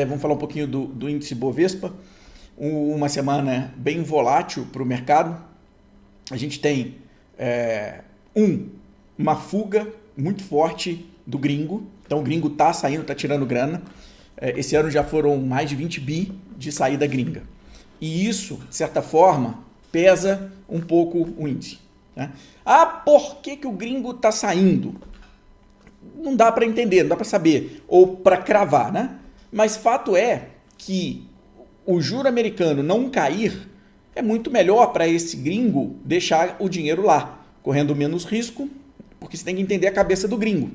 Vamos falar um pouquinho do índice Bovespa. Uma semana bem volátil para o mercado. A gente tem uma fuga muito forte do gringo. Então o gringo está saindo, está tirando grana. Esse ano já foram mais de 20 bi de saída gringa. E isso, de certa forma, pesa um pouco o índice. Né? Por que o gringo está saindo? Não dá para entender, não dá para saber, ou para cravar, né? Mas fato é que o juro americano não cair é muito melhor para esse gringo deixar o dinheiro lá, correndo menos risco, porque você tem que entender a cabeça do gringo.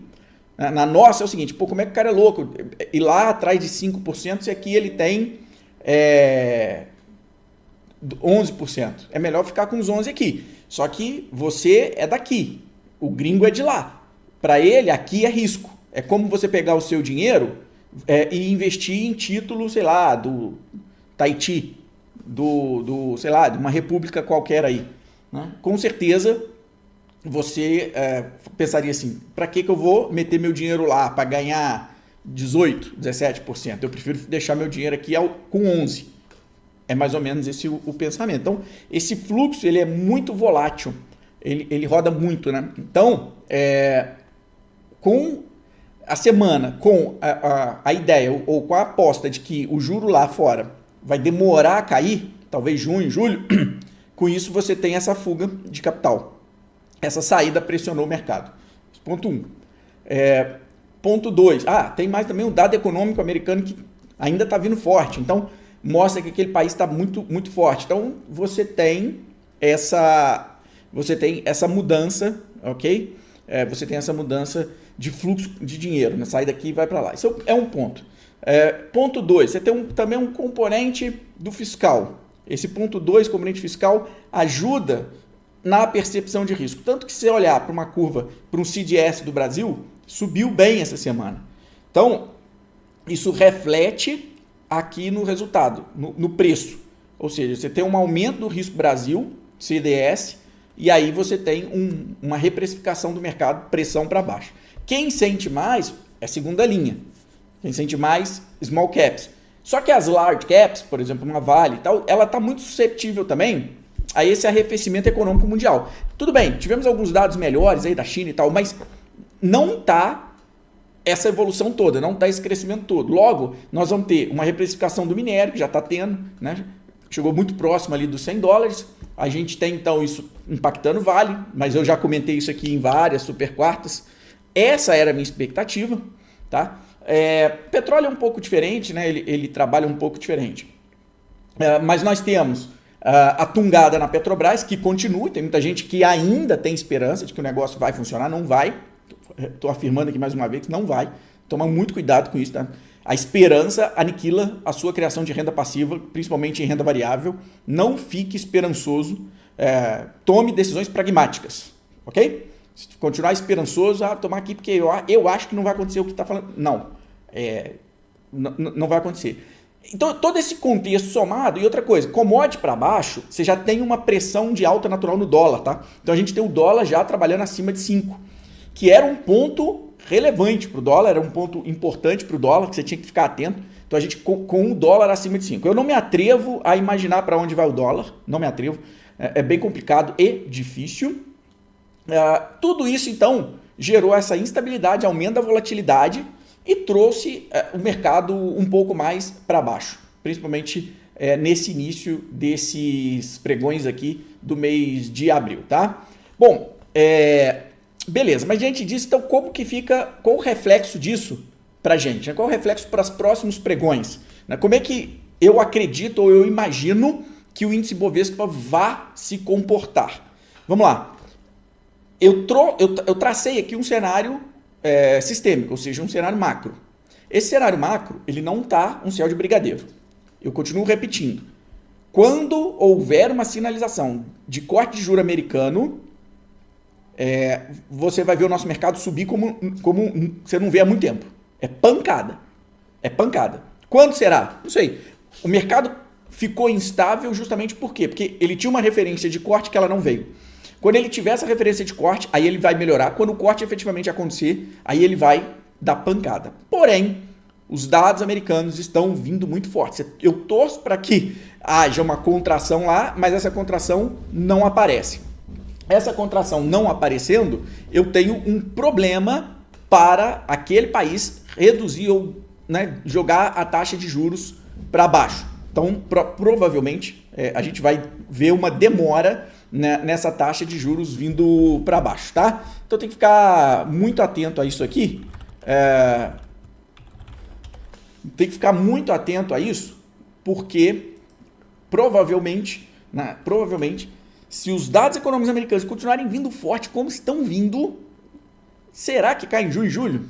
Na nossa é o seguinte, como é que o cara é louco? Ir lá atrás de 5%, se aqui ele tem 11%. É melhor ficar com os 11% aqui. Só que você é daqui, o gringo é de lá. Para ele, aqui é risco. É como você pegar o seu dinheiro e investir em título, sei lá, do Tahiti, sei lá, de uma república qualquer aí. Né? Com certeza, você pensaria assim, para que eu vou meter meu dinheiro lá para ganhar 18%, 17%? Eu prefiro deixar meu dinheiro aqui com 11%. É mais ou menos esse o pensamento. Então, esse fluxo ele é muito volátil, ele roda muito. Né? Então, com a semana, com a ideia ou com a aposta de que o juro lá fora vai demorar a cair, talvez junho, julho, com isso você tem essa fuga de capital. Essa saída pressionou o mercado. Ponto 1. Ponto 2. Tem mais também um dado econômico americano que ainda está vindo forte. Então, mostra que aquele país está muito, muito forte. Então, você tem essa mudança, ok? Você tem essa mudança de fluxo de dinheiro, né? Sai daqui e vai para lá. Isso é um ponto. Ponto 2, você tem também um componente do fiscal. Esse ponto 2, componente fiscal, ajuda na percepção de risco. Tanto que se você olhar para uma curva, para um CDS do Brasil, subiu bem essa semana. Então, isso reflete aqui no resultado, no preço. Ou seja, você tem um aumento do risco Brasil, CDS, e aí você tem uma reprecificação do mercado, pressão para baixo. Quem sente mais é segunda linha. Quem sente mais, small caps. Só que as large caps, por exemplo, uma Vale e tal, ela está muito suscetível também a esse arrefecimento econômico mundial. Tudo bem, tivemos alguns dados melhores aí da China e tal, mas não está essa evolução toda, não está esse crescimento todo. Logo, nós vamos ter uma reprecificação do minério, que já está tendo, né? Chegou muito próximo ali dos $100. A gente tem, então, isso impactando Vale, mas eu já comentei isso aqui em várias super quartas. Essa era a minha expectativa, tá? Petróleo é um pouco diferente, né? Ele trabalha um pouco diferente. Mas nós temos a tungada na Petrobras, que continua, tem muita gente que ainda tem esperança de que o negócio vai funcionar, não vai. Estou afirmando aqui mais uma vez que não vai. Toma muito cuidado com isso, tá? A esperança aniquila a sua criação de renda passiva, principalmente em renda variável. Não fique esperançoso, tome decisões pragmáticas, ok? Se continuar esperançoso, tomar aqui porque eu acho que não vai acontecer o que está falando. Não, não vai acontecer. Então, todo esse contexto somado, e outra coisa, commodity para baixo, você já tem uma pressão de alta natural no dólar, tá? Então, a gente tem o dólar já trabalhando acima de 5, que era um ponto relevante para o dólar, era um ponto importante para o dólar, que você tinha que ficar atento. Então, a gente com o dólar acima de 5. Eu não me atrevo a imaginar para onde vai o dólar, não me atrevo. É bem complicado e difícil. Tudo isso, então, gerou essa instabilidade, aumento da volatilidade e trouxe o mercado um pouco mais para baixo, principalmente nesse início desses pregões aqui do mês de abril, tá? Bom, beleza, mas diante disso, então, como que fica, qual o reflexo disso para a gente? Né? Qual o reflexo para os próximos pregões? Né? Como é que eu acredito ou eu imagino que o índice Bovespa vá se comportar? Vamos lá. Eu tracei aqui um cenário sistêmico, ou seja, um cenário macro. Esse cenário macro, ele não está um céu de brigadeiro. Eu continuo repetindo. Quando houver uma sinalização de corte de juro americano, você vai ver o nosso mercado subir como você não vê há muito tempo. É pancada. É pancada. Quando será? Não sei. O mercado ficou instável justamente por quê? Porque ele tinha uma referência de corte que ela não veio. Quando ele tiver essa referência de corte, aí ele vai melhorar. Quando o corte efetivamente acontecer, aí ele vai dar pancada. Porém, os dados americanos estão vindo muito fortes. Eu torço para que haja uma contração lá, mas essa contração não aparece. Essa contração não aparecendo, eu tenho um problema para aquele país reduzir ou, né, jogar a taxa de juros para baixo. Então, provavelmente, a gente vai ver uma demora, né, nessa taxa de juros vindo para baixo, tá? Então, tem que ficar muito atento a isso aqui. Tem que ficar muito atento a isso, porque provavelmente, né, se os dados econômicos americanos continuarem vindo forte como estão vindo, será que cai em junho e julho?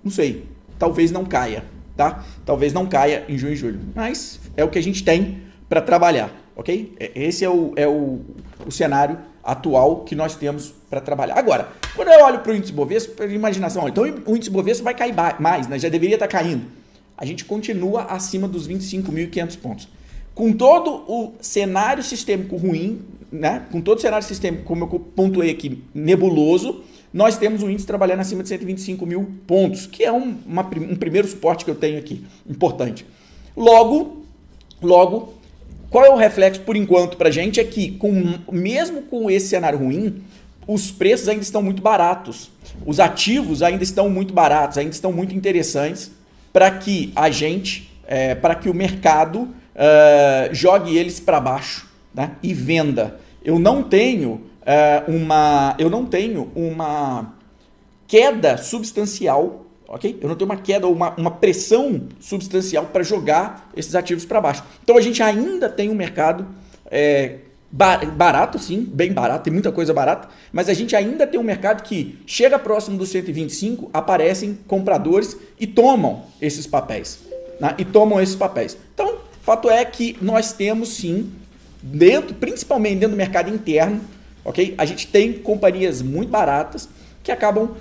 Não sei. Talvez não caia, tá? Talvez não caia em junho e julho. Mas é o que a gente tem para trabalhar, ok? Esse é o cenário atual que nós temos para trabalhar. Agora, quando eu olho para o índice Bovespa, imaginação, então o índice Bovespa vai cair mais, né? Já deveria estar caindo. A gente continua acima dos 25.500 pontos. Com todo o cenário sistêmico ruim, né? Com todo o cenário sistêmico, como eu pontuei aqui, nebuloso, nós temos um índice trabalhando acima de 125 mil pontos, que é um primeiro suporte que eu tenho aqui, importante. Logo, qual é o reflexo por enquanto para a gente? É que mesmo com esse cenário ruim, os preços ainda estão muito baratos, os ativos ainda estão muito baratos, ainda estão muito interessantes para que a gente, para que o mercado jogue eles para baixo, né, e venda. Eu não tenho uma queda substancial, ok? Eu não tenho uma queda ou uma pressão substancial para jogar esses ativos para baixo. Então a gente ainda tem um mercado barato, sim, bem barato, tem muita coisa barata, mas a gente ainda tem um mercado que chega próximo dos 125, aparecem compradores e tomam esses papéis, né? Então, fato é que nós temos sim, principalmente dentro do mercado interno, ok? A gente tem companhias muito baratas que acabam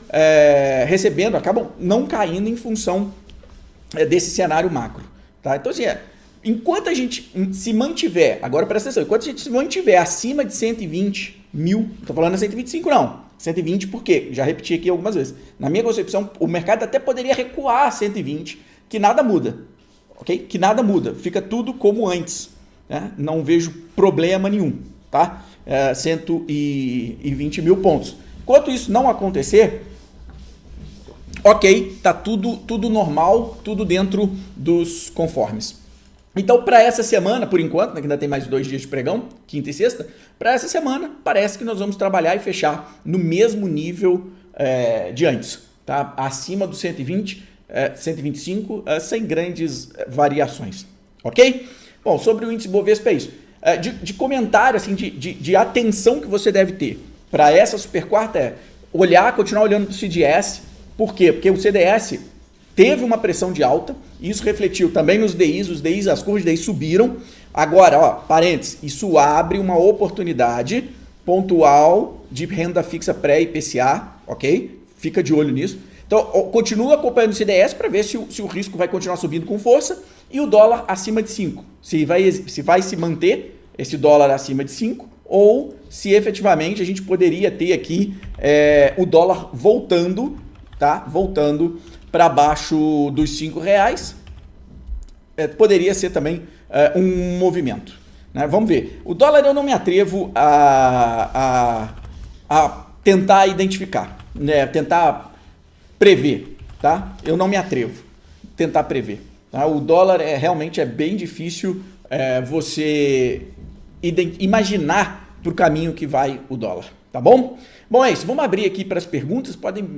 acabam não caindo em função desse cenário macro, tá? Então, assim, enquanto a gente se mantiver, agora presta atenção, enquanto a gente se mantiver acima de 120 mil, não estou falando 125 não, 120 por quê? Já repeti aqui algumas vezes. Na minha concepção, o mercado até poderia recuar a 120, que nada muda, ok? Que nada muda, fica tudo como antes, né? Não vejo problema nenhum, tá? 120 mil pontos. Enquanto isso não acontecer, ok, tá tudo normal, tudo dentro dos conformes. Então, para essa semana, por enquanto, né, que ainda tem mais 2 dias de pregão, quinta e sexta, para essa semana parece que nós vamos trabalhar e fechar no mesmo nível de antes, tá? Acima dos 120, 125, sem grandes variações, ok? Bom, sobre o índice Bovespa é isso. De comentário, assim, de atenção que você deve ter para essa super quarta continuar olhando para o CDS. Por quê? Porque o CDS teve uma pressão de alta, e isso refletiu também nos DIs, as curvas de DI subiram. Agora, parênteses, isso abre uma oportunidade pontual de renda fixa pré-IPCA, ok? Fica de olho nisso. Então, continua acompanhando o CDS para ver se o risco vai continuar subindo com força e o dólar acima de 5. Se vai se manter esse dólar acima de 5 ou se efetivamente a gente poderia ter aqui o dólar voltando, tá? Voltando para baixo dos R$5. Poderia ser também um movimento, né? Vamos ver. O dólar eu não me atrevo a tentar identificar, né? Tentar prever, tá? Eu não me atrevo a tentar prever, tá? O dólar realmente é bem difícil você imaginar para o caminho que vai o dólar, tá bom? Bom, é isso. Vamos abrir aqui para as perguntas. Podem